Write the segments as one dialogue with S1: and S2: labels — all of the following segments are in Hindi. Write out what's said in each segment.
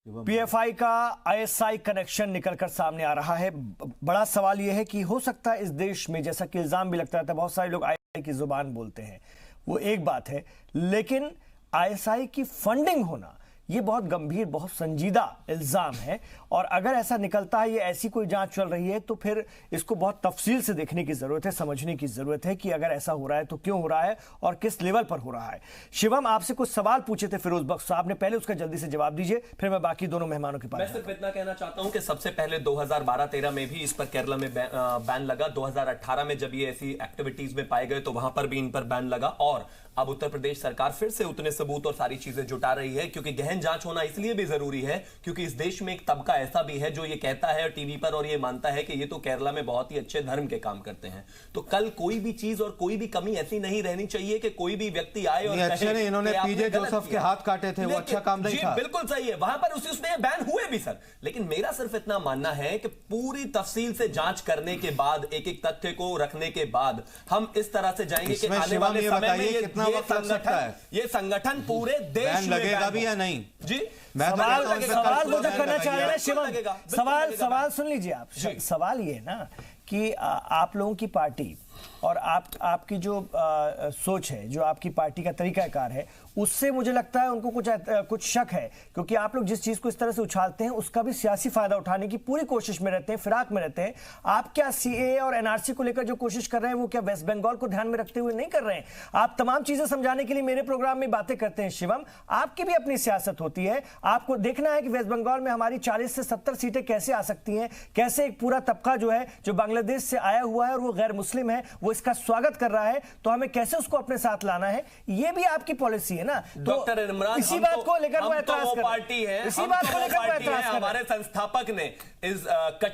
S1: पीएफआई का आईएसआई कनेक्शन निकलकर सामने आ रहा है। बड़ा सवाल यह है कि हो सकता है इस देश में, जैसा कि इल्जाम भी लगता रहता है, बहुत सारे लोग आईएसआई की जुबान बोलते हैं, वो एक बात है, लेकिन आईएसआई की फंडिंग होना ये बहुत गंभीर, बहुत संजीदा इल्जाम है। और अगर ऐसा निकलता है, ये ऐसी कोई जांच चल रही है, तो फिर इसको बहुत तफसील से देखने की जरूरत है, समझने की जरूरत है कि अगर ऐसा हो रहा है तो क्यों हो रहा है और किस लेवल पर हो रहा है। शिवम, आपसे कुछ सवाल पूछे थे फिरोज बख्श साहब ने, पहले उसका जल्दी से जवाब दीजिए, फिर मैं बाकी दोनों मेहमानों के पास।
S2: मैं सिर्फ इतना कहना चाहता हूं कि सबसे पहले 2012-13 में भी इस पर केरला में बैन लगा। 2018 में जब ये ऐसी एक्टिविटीज में पाए गए तो वहां पर भी इन पर बैन लगा। और अब उत्तर प्रदेश सरकार फिर से उतने सबूत और सारी चीजें जुटा रही है, क्योंकि गहन जांच होना इसलिए भी जरूरी है क्योंकि इस देश में एक तबका ऐसा भी है जो ये कहता है टीवी पर और ये मानता है कि ये तो केरला में बहुत ही अच्छे धर्म के काम करते हैं। तो कल कोई भी चीज और कोई भी कमी ऐसी नहीं रहनी चाहिए कि कोई भी व्यक्ति आए और
S3: अच्छे नहीं, इन्होंने पीजे जोसेफ के हाथ काटे थे, वो अच्छा काम नहीं था।
S2: बिल्कुल सही है, वहां पर उसमें बैन हुए भी सर, लेकिन मेरा सिर्फ इतना मानना है कि पूरी तफसील से जांच करने के बाद, एक एक तथ्य को रखने के बाद हम इस तरह से जाएंगे कि आने वाले समय में
S3: कितना वक्त लग सकता है,
S2: ये संगठन पूरे देश में
S3: लगेगा भी या नहीं
S2: जी।
S1: सवाल वो जो करना चाह रहे हैं शिवम, सवाल सुन लीजिए आप। सवाल ये है ना कि आप लोगों की पार्टी और आपकी जो सोच है, जो आपकी पार्टी का तरीकाकार है, उससे मुझे लगता है उनको कुछ शक है, क्योंकि आप लोग जिस चीज को इस तरह से उछालते हैं उसका भी सियासी फायदा उठाने की पूरी कोशिश में रहते हैं, फिराक में रहते हैं। आप क्या सीए और एनआरसी को लेकर जो कोशिश कर रहे हैं वो क्या वेस्ट बंगाल को ध्यान में रखते हुए नहीं कर रहे हैं? आप तमाम चीजें समझाने के लिए मेरे प्रोग्राम में बातें करते हैं शिवम, आपकी भी अपनी सियासत होती है। आपको देखना है कि वेस्ट बंगाल में हमारी 40 से 70 सीटें कैसे आ सकती हैं, कैसे एक पूरा तबका जो है, जो बांग्लादेश से आया हुआ है और वो गैर मुस्लिम है, वो इसका स्वागत कर रहा है, तो हमें कैसे उसको अपने साथ लाना है, ये भी आपकी पॉलिसी है ना।
S2: डॉक्टर इमरान,
S1: इसी बात को लेकर वो एतराज कर
S2: पार्टी है,
S1: इसी बात को लेकर वो एतराज कर
S2: हमारे संस्थापक ने इस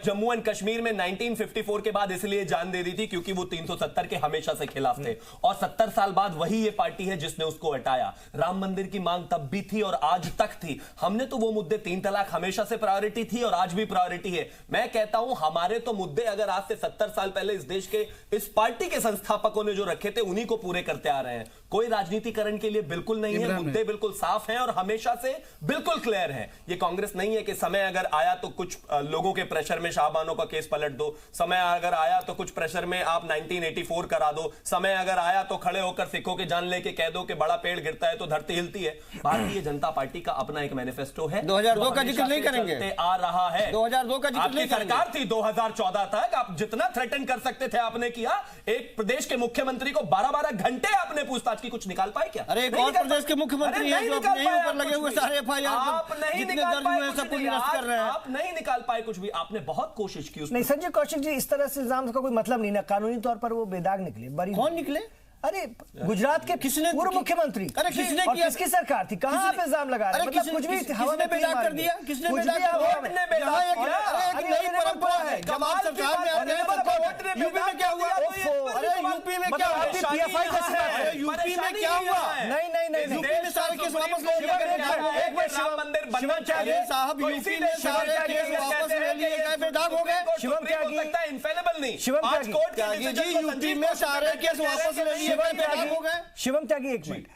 S2: जम्मू एंड कश्मीर में 1954 के बाद इसलिए जान दे दी थी क्योंकि वो 370 के हमेशा से खिलाफ थे, और 70 साल बाद वही ये पार्टी है जिसने उसको हटाया। राम मंदिर की मांग तब भी थी और आज तक थी। हमने तो वो मुद्दे, 3 तलाक हमेशा से प्रायोरिटी थी और आज भी प्रायोरिटी है। मैं कहता हूं हमारे तो मुद्दे अगर आज से 70 साल पहले इस देश के, इस पार्टी के संस्थापकों ने जो रखे थे उन्हीं को पूरे करते आ रहे हैं। कोई राजनीतिकरण के लिए बिल्कुल नहीं है, मुद्दे बिल्कुल साफ हैं और हमेशा से बिल्कुल क्लियर हैं। ये कांग्रेस नहीं है कि समय अगर आया तो कुछ लोगों के प्रेशर में शाहबानों का केस पलट दो, समय अगर आया तो कुछ प्रेशर में आप 1984 करा दो, समय अगर आया तो खड़े होकर सिखों की जान लेके कह दो कि बड़ा पेड़ गिरता है तो धरती हिलती है। भारतीय जनता पार्टी का अपना एक मैनिफेस्टो है,
S4: 2002 का जिक्र नहीं करेंगे,
S2: आ रहा है
S4: 2002 का जिक्र नहीं करेंगे।
S2: सरकार थी 2014 तक, आप जितना थ्रेटन कर सकते थे आपने किया। एक प्रदेश के मुख्यमंत्री को 12-12 घंटे आपने पूछताछ की, कुछ निकाल पाए क्या?
S4: अरे एक और प्रदेश के मुख्यमंत्री हैं जो अपने ही ऊपर लगे हुए सारे एफआईआर
S2: आप नहीं निकाल पाए,
S4: सबको निरस्त कर रहे हैं।
S2: आप नहीं निकाल पाए कुछ भी, आपने बहुत कोशिश की।
S1: नहीं संजय कौशिक जी, इस तरह से इल्जाम का कोई मतलब नहीं ना, कानूनी तौर पर वो बेदाग निकले। बरी
S4: कौन निकले?
S1: अरे गुजरात के
S4: किसने,
S1: पूर्व मुख्यमंत्री,
S4: अरे किसने किया?
S1: किसकी सरकार थी, कहां आप इल्जाम लगा रहे हैं? मतलब कुछ भी हवा में
S4: बेदाग कर दिया, किसने बेदाग कर दिया? एक नई परंपरा है, जब आप सरकार में आते हैं तो यूपी में क्या हुआ? अरे यूपी में क्या हुआ?
S1: पीएफआई का है,
S4: यूपी में क्या हुआ?
S1: नहीं
S4: यूपी में सारे केस वापस ले लिया गया।
S2: एक बार राम मंदिर बनना चाहिए
S4: साहब, यूपी में सारे केस वापस ले लिए गए, बेदाग हो गए।
S1: शिवम त्यागी
S2: इनफेलेबल नहीं,
S1: शिवम त्यागी
S4: जी, यूपी में सारे केस वापस ले लिए गए, बेदाग हो गए।
S1: शिवम त्यागी, एक मिनट,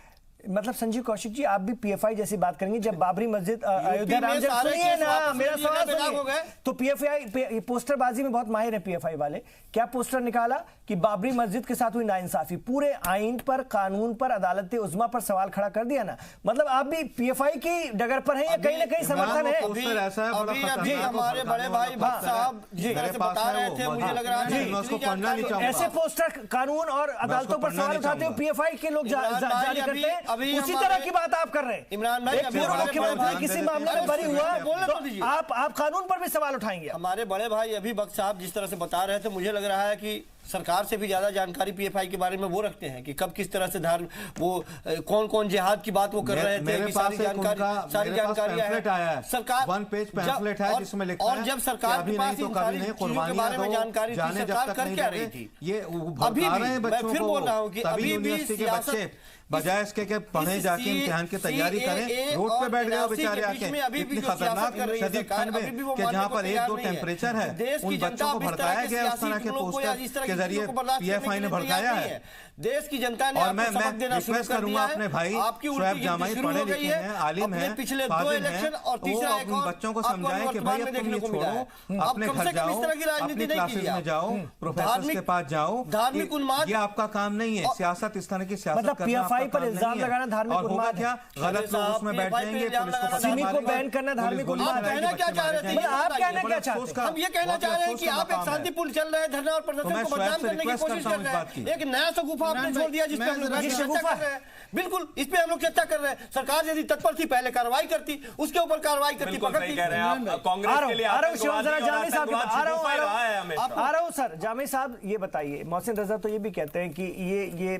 S1: मतलब संजीव कौशिक जी, आप भी पीएफआई जैसी बात करेंगे। जब बाबरी मस्जिद अयोध्या राम जन्म, सुनिए ना मेरा सवाल सुनिए। तो पीएफआई पोस्टरबाजी में बहुत माहिर है पीएफआई वाले। क्या पोस्टर निकाला कि बाबरी मस्जिद के साथ हुई नाइंसाफी, पूरे आइन पर, कानून पर, अदालत उज़्मा पर सवाल खड़ा कर दिया ना। मतलब आप भी पीएफआई की डगर पर हैं या कहीं ना कहीं समर्थन है?
S4: अभी हमारे बड़े भाई भट्ट साहब जिस तरह से बता रहे थे, मुझे लग रहा है
S1: ऐसे पोस्टर कानून और अदालतों पर सवाल उठाते हुए पीएफआई के लोग जारी करते हैं, उसी तरह की बात आप कर रहे हैं।
S4: इमरान भाई,
S1: मुख्यमंत्री किसी मामले में बरी हुआ तो आप कानून पर भी सवाल उठाएंगे?
S4: हमारे बड़े भाई अभी भट्ट साहब जिस तरह से बता रहे थे, मुझे लग रहा है कि सरकार से भी ज्यादा जानकारी पीएफआई के बारे में वो रखते हैं कि कब किस तरह से धर्म, वो कौन कौन जिहाद की बात वो कर रहे थे, कि सारी जानकारी है। सरकार
S3: 1 पेज पैम्फलेट है जिसमें लिखा है,
S4: और जब सरकार के पास इन सारी चीजों के बारे में जानकारी थी, सरकार कर क्या रही थी?
S3: ये
S4: अभी भी मैं फिर बोल रहा हूँ कि अभी भी सियासत,
S3: बजाय इसके के पढ़े जाके इम्तिहान की तैयारी करें, रोड पे बैठ गए बेचारे आके, इतनी खतरनाक शदीद ठंड में कि जहाँ पर 1-2 टेम्परेचर है, उन बच्चों को भड़काया गया उस तरह के पोस्टर के के जरिए PFI ने भड़काया है।
S4: देश की जनता ने
S3: और मैं रिक्वेस्ट करूंगा अपने भाई शोएब जामाई, पढ़े लिखे हैं, आलिम हैं,
S4: पिछले 2
S3: फाजिल
S4: इलेक्शन
S3: हैं,
S4: और तीसरा
S3: वो अपने बच्चों को समझाएं कि भाई अब तुम ये छोड़ो, अपने घर जाओ, अपनी क्लासेस में जाओ, प्रोफेसर के पास जाओ।
S4: धार्मिक उन्माद
S3: ये आपका काम नहीं है, सियासत इस तरह की सियासत
S1: मतलब
S3: करना आपका
S1: PFI पर
S3: काम
S1: इल्जाम
S3: नहीं है।
S1: लगाना धार्मिक
S3: और होगा
S1: उन्माद
S3: क्या, गलत लोग उसमें बैठ जाएंगे, पुलिस को पता
S1: सिमी को
S3: मारेगा,
S1: बैन करना धार्मिक
S3: पुलिस
S1: उन्माद
S3: गोली
S1: है।
S3: मारेगी,
S4: क्या
S3: बच्चे
S4: चाह रहे
S3: मारे
S4: थे?
S3: जाएंगे।
S1: आप कहना क्या
S3: बड़ा
S1: चाहते
S3: अफसोस
S1: हैं?
S3: का-
S4: हम ये कहना
S3: बहुत
S4: चाह रहे हैं
S3: अफसोस
S4: कि
S3: का
S4: आप एक
S3: मकाम है।
S4: शांतिपूर्ण चल रहे हैं धरना और प्रदर्शन
S3: मैं
S4: को
S3: शोएब
S4: बदनाम
S3: से
S4: करने की
S3: रिक्वेस्ट
S4: कोशिश
S3: करता
S4: कर
S3: हूं
S4: रहे
S3: इस बात की।
S4: हैं। एक नया शगुफा आपने छोड़ दिया जिस पे हम लोग
S1: ये
S4: चर्चा
S1: शगुफा
S4: कर रहे हैं। बिल्कुल इस पे हम लोग चर्चा कर रहे हैं। सरकार यदि तत्पर थी पहले कार्रवाई करती, उसके ऊपर कार्रवाई करती,
S2: बिल्कुल सही
S4: पकड़ती।
S2: कह रहे हैं आप। कांग्रेस के लिए
S1: आ रहा हूं शिवम, जरा जामी साहब के पास आ रहा हूं सर। जामी साहब ये बताइए, मोहसिन रजा तो ये भी कहते हैं कि ये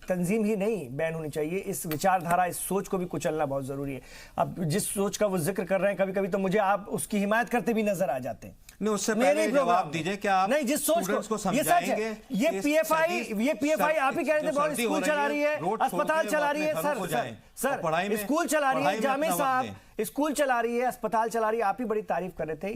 S1: तंजीम ही नहीं बैन होनी चाहिए, इस विचारधारा, इस सोच को भी कुचलना बहुत जरूरी है। अब जिस सोच का वो जिक्र कर रहे हैं, कभी कभी तो मुझे आप उसकी हिमायत करते भी नजर आ जाते हैं।
S3: नहीं, उससे पहले जवाब दीजिए क्या आप
S1: नहीं, जिस सोच को
S3: समझाएंगे?
S1: ये PFI आप ही कह रहे थे बहुत स्कूल चला रही है, अस्पताल चला रही है। सर स्कूल चला रही है, जामी साहब स्कूल चला रही है, अस्पताल चला रही है, आप ही बड़ी तारीफ कर रहे थे।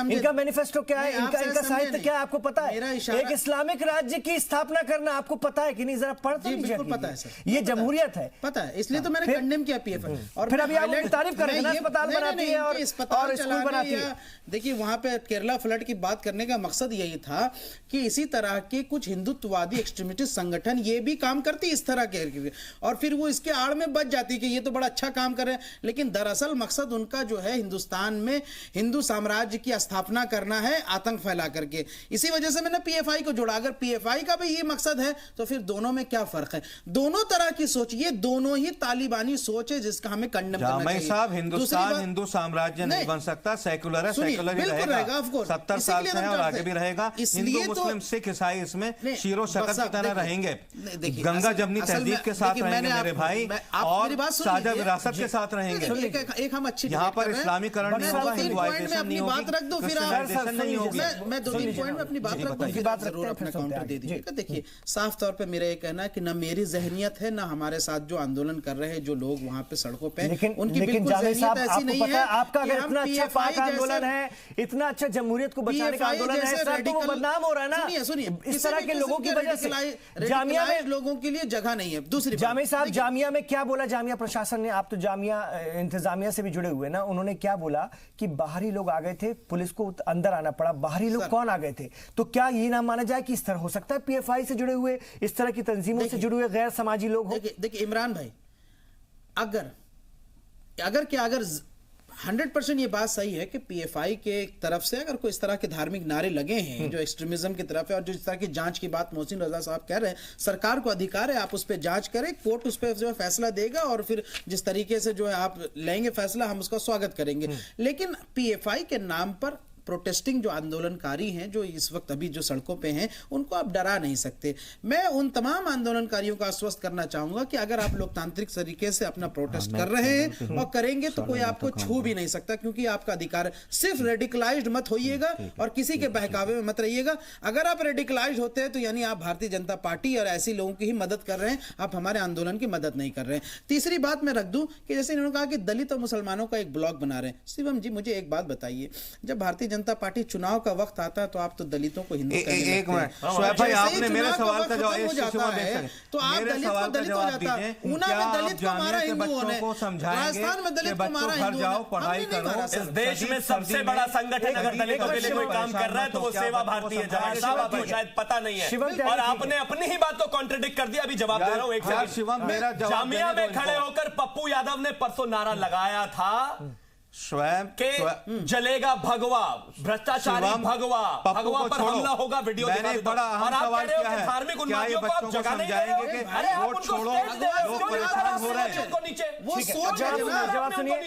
S1: इनका मैनिफेस्टो क्या है, इनका साहित्य क्या है, आपको पता है? एक इस्लामिक राज्य की स्थापना करना आपको पता है कि नहीं? जरा पढ़ तो लीजिए।
S5: पता है सर,
S1: ये जमहूरियत है,
S5: पता है, इसलिए तो मैंने कंडेम किया PFI।
S1: और फिर अभी आप उनकी तारीफ कर रहे हैं, अस्पताल बनाती है और स्कूल बनाती है।
S5: देखिए वहां पे केरला फ्लड की बात करने का मकसद यही था कि इसी तरह के कुछ हिंदुत्ववादी एक्सट्रीमिस्ट संगठन ये भी काम करती इस तरह के, और फिर वो इसके आड़ में बच जाती कि ये तो बड़ा अच्छा काम कर रहे हैं, लेकिन दरअसल मकसद उनका जो है हिंदुस्तान में हिंदू साम्राज्य की स्थापना करना है, आतंक फैला करके। इसी वजह से मैंने PFI को जोड़ा। अगर PFI का भी ये मकसद है तो फिर दोनों में क्या फर्क है? दोनों तरह की सोच, ये दोनों ही तालिबानी सोच है जिसका हमें कंडेम करना चाहिए।
S3: साहब, हिंदुस्तान हिंदू साम्राज्य नहीं बन सकता, सेकुलर है, सेकुलर ही रहेगा, 70 साल से है और आगे भी रहेगा। हिंदू मुस्लिम सिख ईसाई इसमें शीरो शकल की तरह रहेंगे, गंगा जमनी तहजीब के साथ रहेंगे मेरे भाई, और साझा विरासत के साथ रहेंगे।
S5: एक हम अच्छी
S3: यहाँ पर इस्लामीकरण नहीं होगा, हिंदुआइजेशन नहीं होगी,
S5: बात रख दो, फिर
S3: नहीं होगी।
S5: मैं 2-3 पॉइंट में अपनी बात रख दूं, फिर आप जरूर अपना काउंटर दे दीजिएगा। देखिए साफ तौर पे मेरा ये कहना है कि ना मेरी जहनियत है, ना हमारे साथ जो आंदोलन कर रहे हैं जो लोग वहां पे सड़कों पे, उनकी बिल्कुल जहनियत ऐसी नहीं है।
S1: आपका अगर इतना अच्छा पाक आंदोलन है, इतना अच्छा जमहूरियत को बचाने का आंदोलन है, सर तो वो बदनाम हो रहा है ना।
S5: सुनिए,
S1: इस तरह के लोगों की वजह से जामिया में
S5: लोगों के लिए जगह नहीं है। दूसरी
S1: जामिया साहब, जामिया में क्या बोला जामिया प्रशासन ने? आप तो जामिया इंतजामिया से भी जुड़े हुए ना, उन्होंने क्या बोला कि बाहरी लोग आ गए थे, पुलिस को अंदर आना पड़ा। बाहरी लोग कौन आ गए थे? तो क्या ये ना माना जाए कि इस तरह हो सकता है PFI से जुड़े हुए, इस तरह की तंजीमों से जुड़े हुए गैर समाजी लोग हो?
S5: देखिए इमरान भाई, अगर 100% ये बात सही है कि PFI के तरफ से अगर कोई इस तरह के धार्मिक नारे लगे हैं जो एक्सट्रीमिज्म की तरफ है, और जो इस तरह की जांच की बात मोहसिन रजा साहब कह रहे हैं, सरकार को अधिकार है, आप उस पर जांच करें, कोर्ट उस पर जो है फैसला देगा, और फिर जिस तरीके से जो है आप लेंगे फैसला, हम उसका स्वागत करेंगे। लेकिन PFI के नाम पर प्रोटेस्टिंग जो आंदोलनकारी हैं, जो इस वक्त अभी जो सड़कों पे हैं, उनको आप डरा नहीं सकते। मैं उन तमाम आंदोलनकारियों को आश्वस्त करना चाहूंगा कि अगर आप लोकतांत्रिक तरीके से अपना प्रोटेस्ट कर रहे हैं और करेंगे तो कोई आपको छू भी नहीं सकता, क्योंकि आपका अधिकार है। सिर्फ रेडिकलाइज्ड मत होइएगा और किसी के बहकावे में मत रहिएगा। अगर आप रेडिकलाइज्ड होते हैं तो यानी आप भारतीय जनता पार्टी और ऐसी लोगों की ही मदद कर रहे हैं, आप हमारे आंदोलन की मदद नहीं कर रहे हैं। तीसरी बात मैं रख दूं कि जैसे इन्होंने कहा कि दलित और मुसलमानों का एक ब्लॉक बना रहे हैं। शिवम जी, मुझे एक बात बताइए, जब भारतीय जनता पार्टी चुनाव का वक्त आता है तो आप तो दलितों को हिंदू कहने
S3: एक मिनट शोएब भाई, आपने मेरे सवाल का जवाब
S5: तो आप दलित को दलित हो जाता है। ऊना में दलित को मारा हिंदुओं ने, राजस्थान में दलित को मारा हिंदुओं ने,
S3: पढ़ाई करो।
S2: इस देश में सबसे बड़ा संगठन अगर दलितों के लिए कोई काम कर रहा है तो वो सेवा भारती है। जवाब साहब आपको शायद पता नहीं है, और आपने अपनी ही बात को कॉन्ट्रडिक्ट कर दिया। अभी जवाब दे रहा हूं, एक सेकंड। जामिया में खड़े होकर पप्पू यादव ने परसों नारा लगाया था के जलेगा भगवा, भ्रष्टाचारी भगवा, भगवा पर हमला होगा। वीडियो
S3: मैंने एक बड़ा अहम सवाल किया है,
S2: धार्मिक
S3: क्या ये बच्चों को समझाएंगे कि वोट छोड़ो, लोग परेशान हो रहे हैं?
S5: वो सोच
S1: जवाब सुनिए,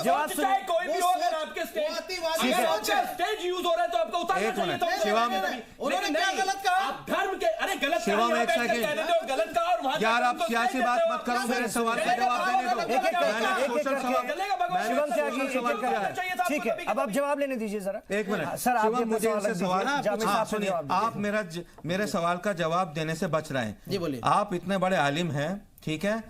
S1: जवाब सुनिए।
S2: कोई भी हो, अगर आपके स्टेज यूज हो रहा है तो आपको उतारना चाहिए।
S3: शिवम,
S5: उन्होंने क्या गलत कहा?
S2: आप धर्म के, अरे गलत
S3: शिवम एक सेकंड
S2: गलत कहा, और वहां
S3: यार आप सियासी बात मत करो, मेरे सवाल का जवाब देने दो।
S1: ठीक है, अब आप जवाब लेने दीजिए जरा।
S3: एक मिनट
S1: सर, आप
S3: मुझे इनसे सवाल, सुनिए, आप मेरे सवाल का जवाब देने से बच रहे हैं।
S5: जी बोलिए।
S3: आप इतने बड़े आलिम हैं, ठीक है,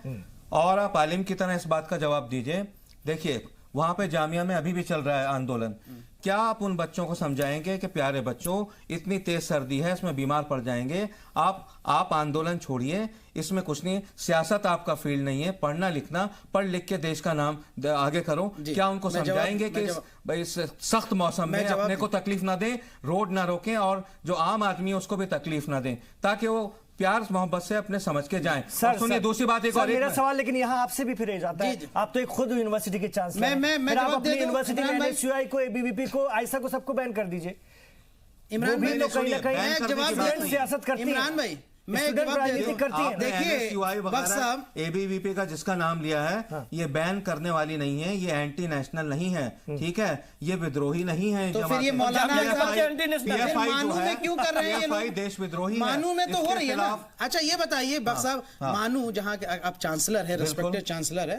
S3: और आप आलिम की तरह इस बात का जवाब दीजिए। देखिए, वहां पे जामिया में अभी भी चल रहा है आंदोलन। क्या आप उन बच्चों को समझाएंगे कि प्यारे बच्चों, इतनी तेज सर्दी है, इसमें बीमार पड़ जाएंगे, आप आंदोलन छोड़िए, इसमें कुछ नहीं, सियासत आपका फील्ड नहीं है, पढ़ना लिखना, पढ़ लिख के देश का नाम आगे करो। क्या उनको समझाएंगे कि इस सख्त मौसम में अपने को तकलीफ ना दें, रोड ना रोकें, और जो आम आदमी है उसको भी तकलीफ ना दें, ताकि वो प्यार मोहब्बत से अपने समझ के जाएं। सर सुनिए, दूसरी बात एक और
S1: मेरा सवाल लेकिन यहाँ आपसे भी फिर जाता है, आप तो एक खुद यूनिवर्सिटी के चांसलर हैं, फिर आप अपनी यूनिवर्सिटी में NSUI को, ABVP को, ISI को, सबको बैन कर दीजिए।
S5: इमरान भाई
S1: तो कहीं ना कहीं सियासत करती है।
S5: इमरान भाई मैं राजनीति करती है।
S3: देखिए ABVP का जिसका नाम लिया है, ये बैन करने वाली नहीं है, ये एंटी नेशनल नहीं है, ठीक है, ये विद्रोही नहीं है।
S5: तो फिर ये मौलाना मानू में क्यों कर रहे हैं ये लोग?
S3: देश विद्रोही
S5: मानू में तो हो रही है ना। अच्छा ये बताइए बख्श साहब, मानू जहाँ के आप चांसलर है, रिस्पेक्टेड चांसलर है,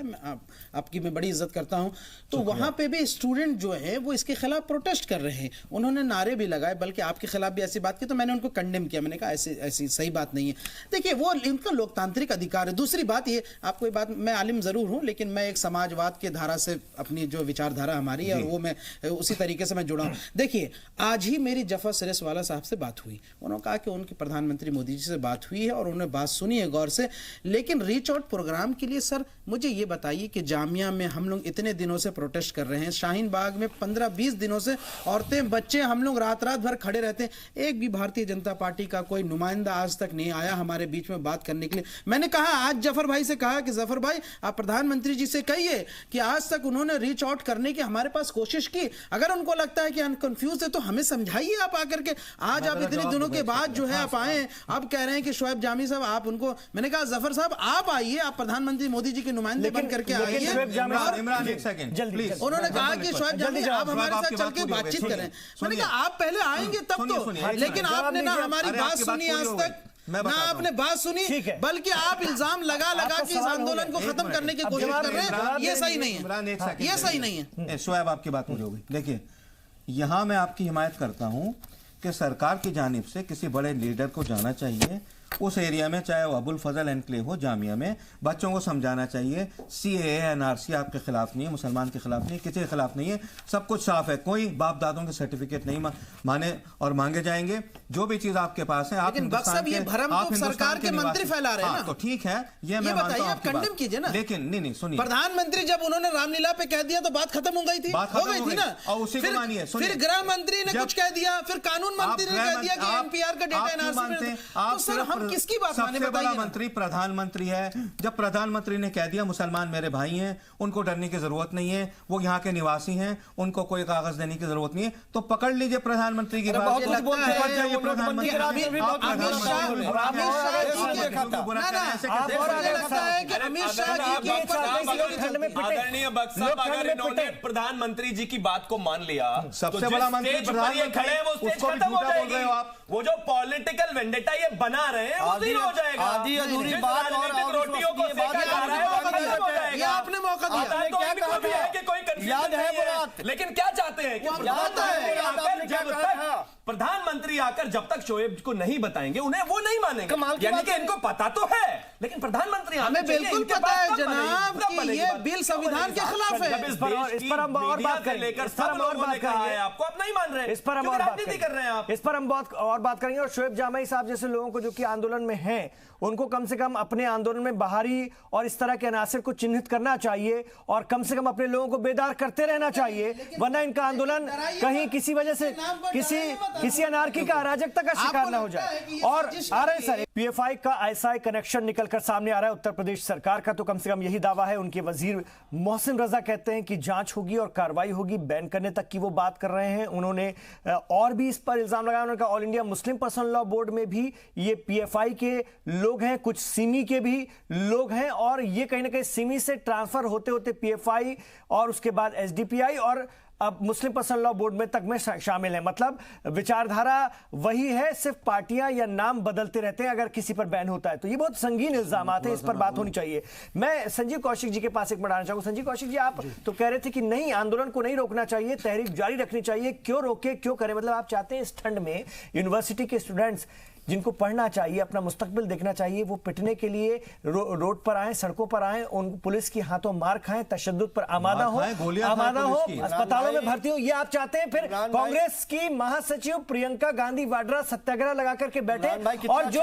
S5: आपकी मैं बड़ी इज्जत करता हूँ, तो वहां पे भी स्टूडेंट जो है वो इसके खिलाफ प्रोटेस्ट कर रहे हैं, उन्होंने नारे भी लगाए, बल्कि आपके खिलाफ भी ऐसी बात की, तो मैंने उनको कंडेम किया, मैंने कहा ऐसी सही बात नहीं है। देखिए वो इनका लोकतांत्रिक अधिकार है। दूसरी बात ये, आपको ये बात, मैं आलिम जरूर हूं लेकिन मैं एक समाजवाद के धारा से, अपनी जो विचारधारा हमारी है वो मैं उसी तरीके से मैं जुड़ा हूं। देखिए आज ही मेरी जफर सिरेसवाला साहब से बात हुई, उन्होंने कहा कि उनके प्रधानमंत्री मोदी जी से बात हुई है और उन्होंने बात सुनी है गौर से, लेकिन रीच आउट प्रोग्राम के लिए सर मुझे ये बताइए कि जामिया में हम लोग इतने दिनों से प्रोटेस्ट कर रहे हैं, शाहीन बाग में 15-20 दिनों से औरतें बच्चे हम लोग रात भर खड़े रहते हैं, एक भी भारतीय जनता पार्टी का कोई नुमाइंदा आज तक नहीं आया हमारे बीच में बात करने के लिए। मैंने कहा आज जफर भाई से कहा कि जफर भाई आप प्रधानमंत्री जी से कहिए कि आज तक उन्होंने रीच आउट करने की हमारे पास कोशिश की, अगर उनको लगता है कि कंफ्यूज है तो हमें समझाइए आप आकर के। आज आप इतने दिनों के बाद जो है आप आए, आप कह रहे हैं कि शोएब जामी साहब आप उनको, मैंने कहा जफर साहब आप आइए, आप प्रधानमंत्री मोदी जी के नुमाइंदे बन करके आइए।
S3: इमरान एक सेकंड प्लीज।
S5: उन्होंने कहा कि शोएब जामी आप हमारे साथ चल के बातचीत करें, मैंने कहा आप पहले आएंगे तब तो, लेकिन आपने ना हमारी बात सुनी आज तक, ना आपने बात सुनी, बल्कि आप इल्जाम लगा के इस आंदोलन को खत्म करने की कोशिश कर रहे हैं, ये सही नहीं है, ये सही नहीं है।
S3: शोएब आपकी बात पूरी होगी। देखिए यहां मैं आपकी हिमायत करता हूं कि सरकार की जानिब से किसी बड़े लीडर को जाना चाहिए उस एरिया में, चाहे वो अबुल फजल एनक्लेव हो, जामिया में बच्चों को समझाना चाहिए CAA NRC आपके खिलाफ नहीं है, मुसलमान के खिलाफ नहीं, किसी के खिलाफ नहीं है, सब कुछ साफ है, कोई बाप दादों के सर्टिफिकेट नहीं माने और मांगे जाएंगे, जो भी चीज आपके पास है। आप
S5: ये भरम तो सरकार के मंत्री फैला रहे हैं ना,
S3: तो ठीक है, ये मैं मानता हूं,
S5: आप कंडेम कीजिए ना,
S3: लेकिन नहीं सुनिए,
S5: प्रधानमंत्री जब उन्होंने रामलीला पे कह दिया तो बात खत्म हो गई थी, हो गई थी ना,
S3: और उसी को मानिए।
S5: फिर गृह मंत्री ने कुछ कह दिया, फिर कानून मंत्री ने कह दिया कि NPR का डेटा NRC में, तो सर हम किसकी बात माने?
S3: सबसे बड़ा मंत्री प्रधानमंत्री है, जब प्रधानमंत्री ने कह दिया मुसलमान मेरे भाई हैं, उनको डरने की जरूरत नहीं है, वो यहाँ के निवासी हैं, उनको कोई कागज देने की जरूरत नहीं है, तो पकड़ लीजिए प्रधानमंत्री की बात।
S2: आदरणीय बख्श साहब, अगर इन्होंने प्रधानमंत्री जी की बात को मान लिया,
S3: सबसे बड़ा मंत्री
S2: खड़े हैं, वो स्टेज खत्म हो जाएगी। वो जो पॉलिटिकल वेंडेटा ये बना रहे हैं वो जीरो हो जाएगा।
S4: आधी अधूरी बात और
S2: रोटियों को सेका जा रहा है वो खत्म हो जाएगा।
S5: ये आपने मौका दिया,
S2: तो इनको भी है कि कोई कंफ्यूजन नहीं है, लेकिन क्या चाहते हैं कि प्रधानमंत्री आकर जब तक शोएब को नहीं बताएंगे उन्हें वो नहीं मानेंगे, यानी कि इनको पता तो है, लेकिन प्रधानमंत्री
S5: हमें बिल्कुल पता है जनाब कि ये बिल संविधान के खिलाफ है।
S1: इस पर हम और बात करेंगे,
S2: लेकर सब लोगों ने कहा है आपको, आप नहीं मान रहे,
S1: इस पर हम और
S2: राजनीति कर रहे हैं आप,
S1: इस पर हम और बात करेंगे। और शोएब जामी साहब जैसे लोगों को जो कि आंदोलन में हैं, उनको कम से कम अपने आंदोलन में बाहरी और इस तरह के अनासर को चिन्हित करना चाहिए और कम से कम अपने लोगों को बेदार करते रहना चाहिए, वरना इनका आंदोलन कहीं किसी वजह से किसी अनार्की का अराजकता का शिकार ना हो जाए। और आ रहे सर PFI का ISI कनेक्शन निकलकर सामने आ रहा है उत्तर प्रदेश सरकार का, तो कम से कम यही दावा है। उनके वजीर मोहसिन रजा कहते हैं कि जांच होगी और कार्रवाई होगी, बैन करने तक की वो बात कर रहे हैं। उन्होंने और भी इस पर इल्जाम लगाया, उन्होंने कहा all India Muslim personal law board में भी ये PFI के लोग हैं, कुछ सिमी के भी लोग हैं, और ये कहीं ना कहीं सिमी से ट्रांसफर होते होते PFI और उसके बाद SDPI और अब मुस्लिम पर्सनल लॉ बोर्ड में तक में शामिल है। मतलब विचारधारा वही है, सिर्फ पार्टियां या नाम बदलते रहते हैं अगर किसी पर बैन होता है। तो ये बहुत संगीन इल्जामात है, इस पर बात होनी चाहिए। मैं संजीव कौशिक जी के पास एक बढ़ाना चाहूंगा। संजीव कौशिक जी, आप तो कह रहे थे कि नहीं, आंदोलन को नहीं रोकना चाहिए, तहरीक जारी रखनी चाहिए, क्यों रोके, क्यों करें? मतलब आप चाहते हैं इस ठंड में यूनिवर्सिटी के स्टूडेंट्स जिनको पढ़ना चाहिए, अपना मुस्तकबिल देखना चाहिए, वो पिटने के लिए रोड पर आए, सड़कों पर आए, उन पुलिस की हाथों मार खाएं, तशद्दुद पर आमादा हो, अस्पतालों में भर्ती हो। ये आप चाहते हैं? फिर कांग्रेस की महासचिव प्रियंका गांधी वाड्रा सत्याग्रह लगा करके बैठे और जो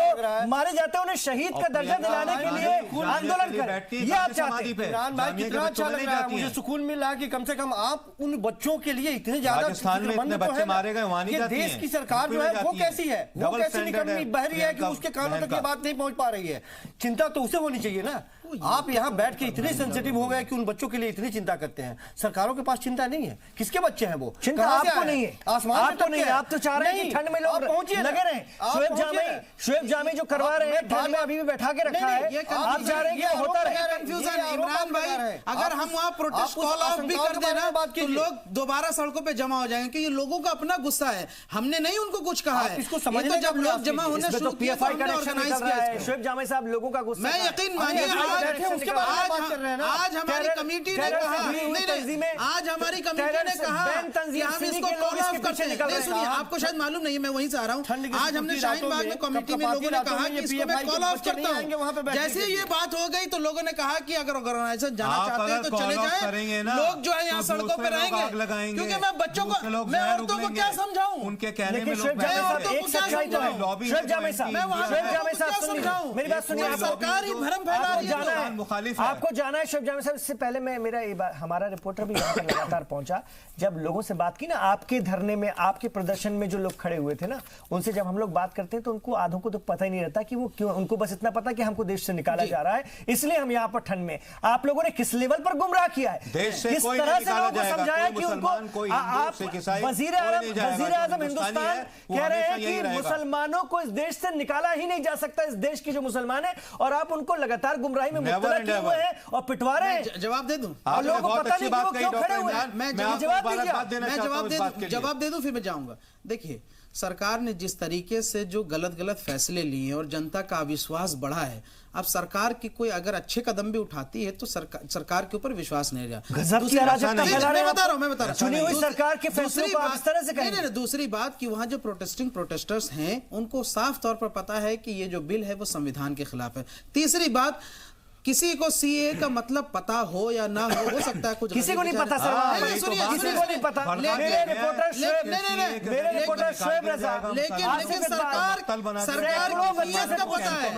S1: मारे जाते हैं उन्हें शहीद का दर्जा दिलाने के लिए आंदोलन करें। ये आप चाहते हैं?
S4: इमरान भाई, कितना अच्छा लग रहा है, मुझे सुकून मिला कि कम से कम आप उन बच्चों के लिए इतने ज्यादा
S3: बच्चे मारे गए वहां नहीं जाती
S4: देश की सरकार जो है वो कैसी है, वो कैसी निकम्मी बहरी है कि उसके कानों तक ये बात नहीं पहुंच पा रही है। चिंता तो उसे होनी चाहिए ना। आप यहाँ बैठ के इतने सेंसिटिव हो गए कि उन बच्चों के लिए इतनी चिंता करते हैं। सरकारों के पास चिंता नहीं है। किसके बच्चे हैं वो?
S1: चिंता आपको नहीं है,
S4: आसमान
S1: आपको नहीं है। आप तो चाह रहे हैं कि ठंड में लोग लगे रहे। शोएब जामी जो करवा रहे हैं, ठंड में अभी भी बैठा के रखा है। आप चाह रहे हैं कि होता रहे
S5: कंफ्यूजन। इमरान भाई, अगर हम वहाँ प्रोटेस्ट कॉल ऑफ भी कर देना तो लोग दोबारा सड़कों पे जमा हो जाएंगे, क्योंकि लोगों का अपना गुस्सा है। हमने नहीं उनको कुछ कहा है।
S4: इसको समझ तो
S5: जब लोग जमा होने शुरू किए तो हमने ऑर्गेनाइज किया।
S1: शोएब जामी साहब, लोगों का गुस्सा,
S5: मैं यकीन मानिए आज हमारी कमेटी ने कहा, आज हमारी कमेटी ने कहा कि हम इसको कॉल ऑफ करते हैं। सुनिए, आपको शायद मालूम नहीं है, मैं वहीं से आ रहा हूँ। आज हमने शाहीन बाग में कमेटी में लोगों ने कहा कि इसको मैं कॉल ऑफ करता हूँ। जैसे ये बात हो गई तो लोगों ने कहा कि अगर ऑर्गेनाइजेशन जाना चाहते हैं तो चले जाएं। लोग जो है यहाँ सड़कों पर रहेंगे, क्योंकि मैं बच्चों को, मैं औरतों को क्या समझाऊं?
S3: उनके कहने में
S1: मेरी बात सुनिए,
S5: सरकार ही भरम फैला रही है।
S1: आपको जाना है शोएब जामी साहब। इससे पहले मैं हमारा रिपोर्टर भी यहाँ पर लगातार पहुंचा। जब लोगों से बात की ना, आपके धरने में, आपके प्रदर्शन में जो लोग खड़े हुए थे ना, उनसे जब हम लोग बात करते हैं तो उनको आधों को तो पता ही नहीं रहता कि वो क्यों, उनको बस इतना पता कि हमको देश से निकाला जा रहा है, इसलिए हम यहाँ पर ठंड में। आप लोगों ने किस लेवल पर गुमराह किया है, किस तरह से लोगों को समझाया कि उनको, वजीर आजम हिंदुस्तान कह रहे हैं कि मुसलमानों को इस देश से निकाला ही नहीं जा सकता, इस देश के जो मुसलमान है, और आप उनको लगातार गुमराही में मुब्तला किए हुए हैं और पिटवा रहे हैं।
S5: जवाब दे दूं?
S1: और लोगों को पता नहीं कि वो क्यों खड़े हुए हैं।
S5: मैं जवाब दे दूं फिर मैं जाऊंगा। देखिए, सरकार ने जिस तरीके से जो गलत फैसले लिए और जनता का अविश्वास बढ़ा है, अब सरकार की कोई अगर अच्छे कदम भी उठाती है तो सरकार के ऊपर विश्वास नहीं रहा। दूसरी बात कि वहां जो प्रोटेस्टर्स हैं उनको साफ तौर पर पता है कि ये जो बिल है वो संविधान के खिलाफ है। तीसरी बात, किसी को सीए का मतलब पता हो या ना हो सकता है कुछ
S1: किसी को नहीं पता सर, किसी को नहीं पता। मेरे रिपोर्टर शोएब रजा,
S5: लेकिन सरकार की नीयत का पता है।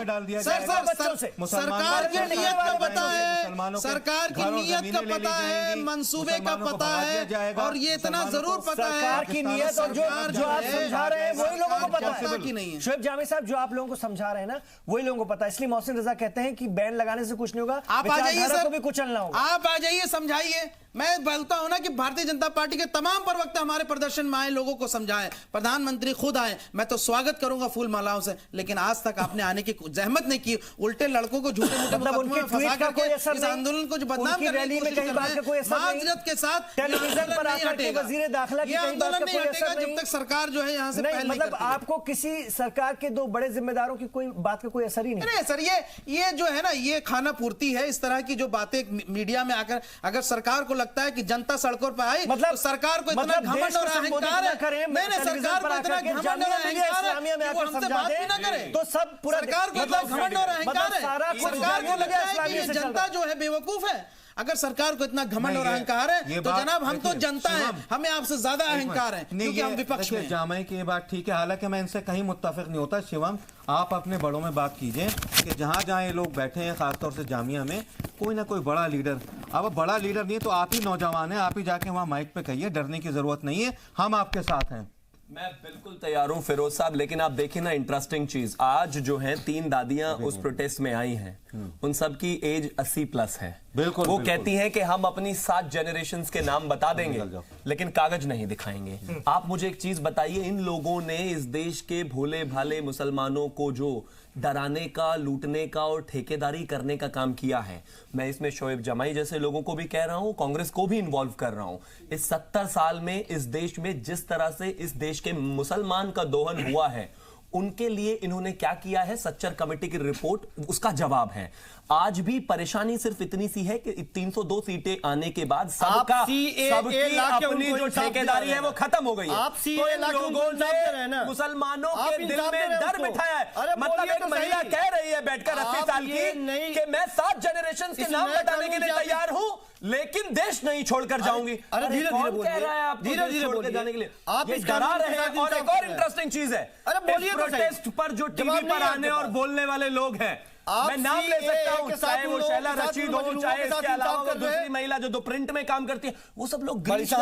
S5: सरकार की नीयत का पता है, सरकार की नीयत का पता है, मंसूबे का पता है, और ये इतना जरूर पता है
S1: सरकार की नीयत, और जो आप समझा रहे हैं वही लोगों को पता है
S5: कि नहीं है।
S1: शोएब जामी साहब, जो आप लोगों को समझा रहे हैं ना, वही लोगों को पता है। इसलिए मोहसिन रजा कहते हैं कि बैन लगाने से कुछ नहीं होगा,
S5: आप आ जाइए सर,
S1: भी कुचलना होगा।
S5: आप आ जाइए, समझाइए। मैं बोलता हूं ना कि भारतीय जनता पार्टी के तमाम प्रवक्ता हमारे प्रदर्शन में आए, लोगों को समझाएं, प्रधानमंत्री खुद आए, मैं तो स्वागत करूंगा फूल मालाओं से, लेकिन आज तक आपने आने की जहमत नहीं की। उल्टे लड़कों को झूठे मूठे
S1: उनके ट्वीट का कोई असर नहीं,
S5: आंदोलन को जो बदनाम करने की कोशिश कर रहे हैं, माजरत के साथ
S1: टेलीविजन पर आकर के वजीर दाखिला
S5: ये आंदोलन नहीं हटेगा जब तक सरकार जो है यहाँ से पहल नहीं करती।
S1: आपको किसी सरकार के दो बड़े जिम्मेदारों की कोई बात का कोई असर ही नहीं।
S5: सर, ये जो है ना, ये खाना पूर्ति है। इस तरह की जो बातें मीडिया में आकर, अगर सरकार को लगता है कि जनता सड़कों पर आई, मतलब तो सरकार को इतना घमंड और अहंकार है, मैंने सरकार को इतना घमंड और अहंकार है कि वो हमसे बात भी ना करे,
S1: तो सब पूरा
S5: सरकार को इतना घमंड और अहंकार है, सरकार को लगता है कि ये जनता जो है बेवकूफ है। अगर सरकार को इतना घमंड और अहंकार है तो जनाब हम तो जनता है, हमें आपसे ज्यादा अहंकार है क्योंकि हम विपक्ष में।
S3: जामाई की ये बात ठीक है, हालांकि मैं इनसे कहीं मुत्तफिक नहीं होता। शिवम, आप अपने बड़ों में बात कीजिए कि जहां ये लोग बैठे हैं, खासतौर से जामिया में, कोई ना कोई बड़ा लीडर, अब बड़ा लीडर नहीं तो आप ही नौजवान हैं, आप ही जाके वहां माइक पे कहिए, डरने की जरूरत नहीं है, हम आपके साथ हैं।
S2: मैं बिल्कुल तैयार हूं फिरोज साहब, लेकिन आप देखिए ना, इंटरेस्टिंग चीज, आज जो है 3 दादियां उस प्रोटेस्ट में आई हैं, उन सब की एज 80+ है।
S3: बिल्कुल,
S2: वो कहती हैं कि हम अपनी 7 जनरेशंस के नाम बता देंगे लेकिन कागज नहीं दिखाएंगे। आप मुझे एक चीज बताइए, इन लोगों ने इस देश के भोले भाले मुसलमानों को जो डराने का, लूटने का और ठेकेदारी करने का काम किया है, मैं इसमें शोएब जमाई जैसे लोगों को भी कह रहा हूं, कांग्रेस को भी इन्वॉल्व कर रहा हूं। इस 70 साल में इस देश में जिस तरह से इस देश के मुसलमान का दोहन हुआ है, उनके लिए इन्होंने क्या किया है, सच्चर कमेटी की रिपोर्ट उसका जवाब है। आज भी परेशानी सिर्फ इतनी सी है कि 302 सीटें आने के बाद सबकी अपनी जो ठेकेदारी है वो खत्म हो गई है। तो इन लोगों ने मुसलमानों के दिल में डर बिठाया है। मतलब एक महिला कह रही है बैठकर 80 साल की कि मैं 7 जनरेशन के नाम बताने के लिए तैयार हूं, लेकिन देश नहीं छोड़कर जाऊंगी।
S4: अरे धीरे
S2: कौन कह रहा है आप धीरे छोड़कर जाने के लिए?
S4: आप
S2: ये डरा रहे हैं। और एक और इंटरेस्टिंग चीज है, प्रोटेस्ट पर जो टीवी पर आने और बोलने वाले लोग हैं, मैं नाम ले सकता हूं, चाहे वो शैला रशीद हो, चाहे इसके अलावा वो दूसरी महिला जो प्रिंट में काम करती है, वो सब लोग ग्रीस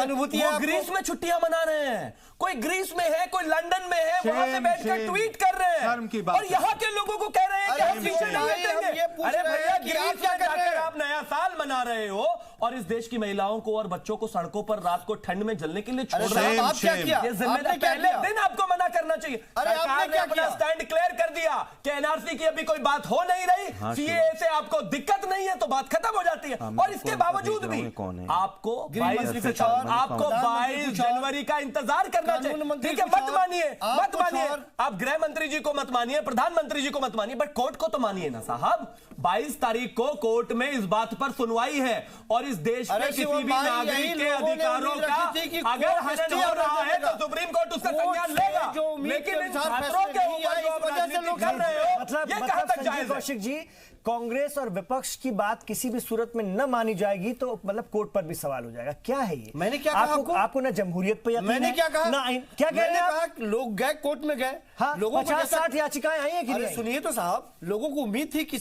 S2: में छुट्टियां मना रहे हैं। कोई ग्रीस में है, कोई लंदन में है, वहां से बैठकर ट्वीट कर रहे हैं और यहाँ के लोगों को कह रहे हैं कि हम पीछे नहीं हटेंगे। अरे भैया, ग्रीस में जाकर आप नया साल मना रहे हो और इस देश की महिलाओं को और बच्चों को सड़कों पर रात को ठंड में जलने के लिए छोड़ रहे हो। आप क्या किया? ये जिम्मेदारी पहले दिन आपको मना करना चाहिए। सरकार ने अपना स्टैंड क्लियर कर दिया कि एनआरसी की अभी कोई बात हो नहीं रही, सीएए से आपको दिक्कत नहीं है, तो बात खत्म हो जाती है। और इसके बावजूद भी आपको 22 जनवरी का इंतजार करना चाहिए। ठीक है, मत मानिए, मत मानिए, आप गृह मंत्री जी को मत मानिए, प्रधानमंत्री जी को मत मानिए, बट कोर्ट को तो मानिए ना साहब। 22 तारीख को कोर्ट में इस बात पर सुनवाई है और इस देश के किसी भी नागरिक के अधिकारों का अगर हनन हो रहा है तो सुप्रीम कोर्ट उसका संज्ञान लेगा। लेकिन इन छात्रों के ऊपर जो आप राजनीति कर रहे हो, ये कहां तक जायज है?
S1: कौशिक जी, कांग्रेस और विपक्ष की बात किसी भी सूरत में न मानी जाएगी तो मतलब कोर्ट पर भी सवाल हो जाएगा। क्या है ये?
S4: मैंने क्या कहा
S1: आपको ना जमहूरियत पे यकीन है?
S4: मैंने क्या कहा?
S1: क्या कह रहे हैं?
S4: लोग गए कोर्ट में गए,
S1: हाँ,
S4: लोगों
S1: 50-60 याचिकाएं आई हैं कि नहीं?
S4: सुनिए तो साहब, लोगों को उम्मीद थी कि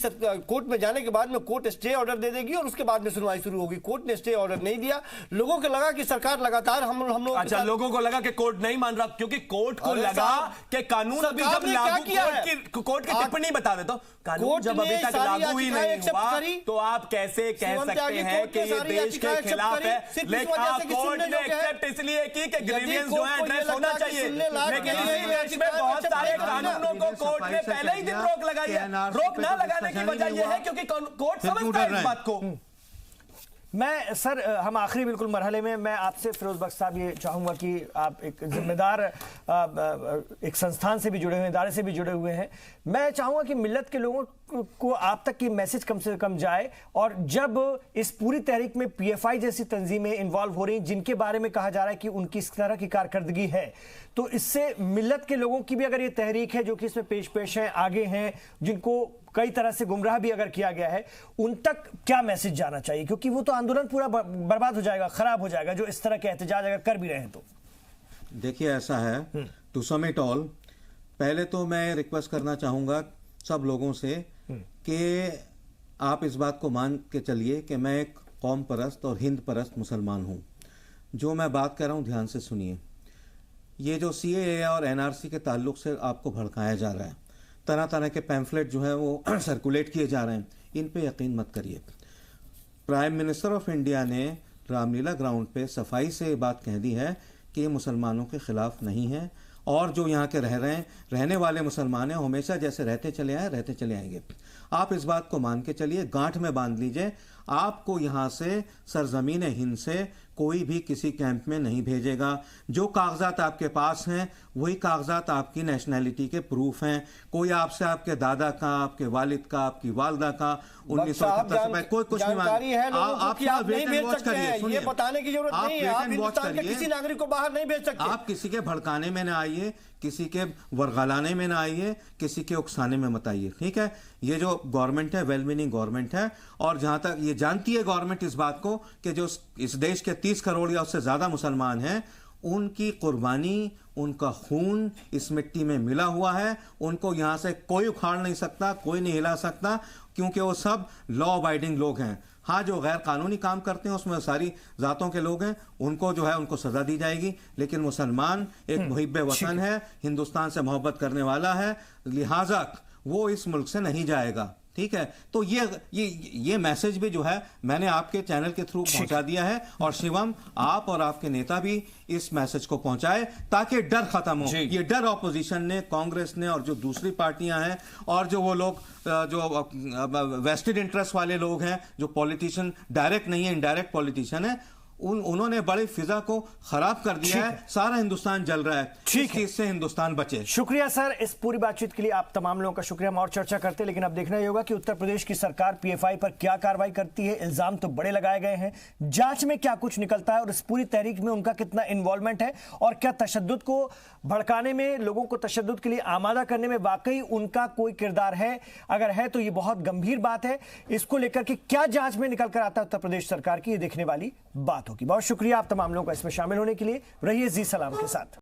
S4: कोर्ट में जाने के बाद में कोर्ट स्टे ऑर्डर दे देगी और उसके बाद में सुनवाई शुरू होगी। कोर्ट ने स्टे ऑर्डर नहीं दिया। लोगों को लगा कि सरकार लगातार हम लोग,
S2: अच्छा, लोगों को लगा कि कोर्ट नहीं मान रहा, क्योंकि कोर्ट को लगा कि कानून अभी जब लागू किया है। कोर्ट की टिप्पणी बता देता हूं, कानून जब अभी तक लागू ही नहीं हुआ तो आप कैसे कह सकते हैं कि ये देश के खिलाफ है? लेकिन कोर्ट ने एक्सेप्ट इसलिए की कि ग्रीवियंस जो है एड्रेस होना चाहिए, लेकिन इस देश में बहुत सारे कानूनों को कोर्ट ने पहले ही दिन रोक लगाई है। रोक ना लगाने की वजह यह है क्योंकि कोर्ट समझता है इस बात को।
S1: मैं सर, हम आखिरी बिल्कुल मरहले में मैं आपसे फिरोज बख्श साहब ये चाहूंगा कि आप एक जिम्मेदार एक संस्थान से भी जुड़े हुए, इदारे से भी जुड़े हुए हैं, मैं चाहूंगा कि मिल्लत के लोगों को आप तक की मैसेज कम से कम जाए। और जब इस पूरी तहरीक में पीएफआई जैसी तंजीमें इन्वॉल्व हो रही, जिनके बारे में कहा जा रहा है कि उनकी इस तरह की कारकर्दगी है, तो इससे मिल्लत के लोगों की भी अगर ये तहरीक है जो कि इसमें पेश है, आगे हैं, जिनको कई तरह से गुमराह भी अगर किया गया है, उन तक क्या मैसेज जाना चाहिए? क्योंकि वो तो आंदोलन पूरा बर्बाद हो जाएगा, खराब हो जाएगा, जो इस तरह के एहतजाज अगर कर भी रहे हैं तो।
S3: देखिए, ऐसा है, टू सम इट ऑल, पहले तो मैं रिक्वेस्ट करना चाहूंगा सब लोगों से कि आप इस बात को मान के चलिए कि मैं एक कौम परस्त और हिंद परस्त मुसलमान हूं। जो मैं बात कर रहा हूं ध्यान से सुनिए। ये जो सीएए और एनआरसी के ताल्लुक से आपको भड़काया जा रहा है, तरह तरह के पैम्फलेट जो है वो सर्कुलेट किए जा रहे हैं, इन पे यकीन मत करिए। प्राइम मिनिस्टर ऑफ इंडिया ने रामलीला ग्राउंड पे सफाई से ये बात कह दी है कि ये मुसलमानों के खिलाफ नहीं है और जो यहाँ के रहने वाले मुसलमान हैं हमेशा जैसे रहते चले आए, रहते चले आएंगे। आप इस बात को मान के चलिए, गांठ में बांध लीजिए, आपको यहाँ से सरजमीन हिंद से कोई भी किसी कैंप में नहीं भेजेगा। जो कागजात आपके पास हैं वही कागजात आपकी नेशनैलिटी के प्रूफ हैं। कोई आपसे आपके दादा का, आपके वालिद का, आपकी वालदा का 1971 से कोई कुछ नहीं मांगा। आप वेट एंड वॉच करिए,
S4: ये बताने की जरूरत नहीं है। आप हिंदुस्तान के किसी नागरिक को बाहर नहीं भेज सकते।
S3: आप किसी के भड़काने में ना आइए, किसी के वर्गलाने में ना आइए, किसी के उकसाने में मत आइए, ठीक है? ये जो गवर्नमेंट है वेल मीनिंग गवर्नमेंट है और जहां तक ये जानती है गवर्नमेंट इस बात को कि जो इस देश के 30 करोड़ या उससे ज्यादा मुसलमान हैं, उनकी कुर्बानी, उनका खून इस मिट्टी में मिला हुआ है। उनको यहां से कोई उखाड़ नहीं सकता, कोई नहीं हिला सकता, क्योंकि वो सब लॉ अबाइडिंग लोग हैं। हाँ, जो गैर कानूनी काम करते हैं उसमें सारी जातों के लोग हैं, उनको जो है उनको सजा दी जाएगी। लेकिन मुसलमान एक मुहिब्बे वतन है, हिंदुस्तान से मोहब्बत करने वाला है, लिहाजा वो इस मुल्क से नहीं जाएगा, ठीक है? तो ये मैसेज भी जो है मैंने आपके चैनल के थ्रू पहुंचा दिया है और शिवम, आप और आपके नेता भी इस मैसेज को पहुंचाए ताकि डर खत्म हो। ये डर ऑपोजिशन ने, कांग्रेस ने और जो दूसरी पार्टियां हैं और जो वो लोग जो वेस्टेड इंटरेस्ट वाले लोग हैं, जो पॉलिटिशियन डायरेक्ट नहीं है, इनडायरेक्ट पॉलिटिशियन है, उन्होंने बड़ी फिजा को खराब कर दिया है। सारा हिंदुस्तान जल रहा है,
S1: ठीक है,
S3: इससे हिंदुस्तान बचे।
S1: शुक्रिया सर इस पूरी बातचीत के लिए, आप तमाम लोगों का शुक्रिया। हम और चर्चा करते हैं, लेकिन अब देखना ही होगा कि उत्तर प्रदेश की सरकार पीएफआई पर क्या कार्रवाई करती है। इल्जाम तो बड़े लगाए गए हैं, जांच में क्या कुछ निकलता है और इस पूरी तहरीक में उनका कितना इन्वॉल्वमेंट है, और क्या तशद्दुद को भड़काने में, लोगों को तशद्दुद के लिए आमादा करने में वाकई उनका कोई किरदार है। अगर है तो ये बहुत गंभीर बात है। इसको लेकर के क्या जांच में निकल कर आता है उत्तर प्रदेश सरकार की, ये देखने वाली बात होगी। बहुत शुक्रिया आप तमाम लोगों का इसमें शामिल होने के लिए। रहिए जी सलाम के साथ।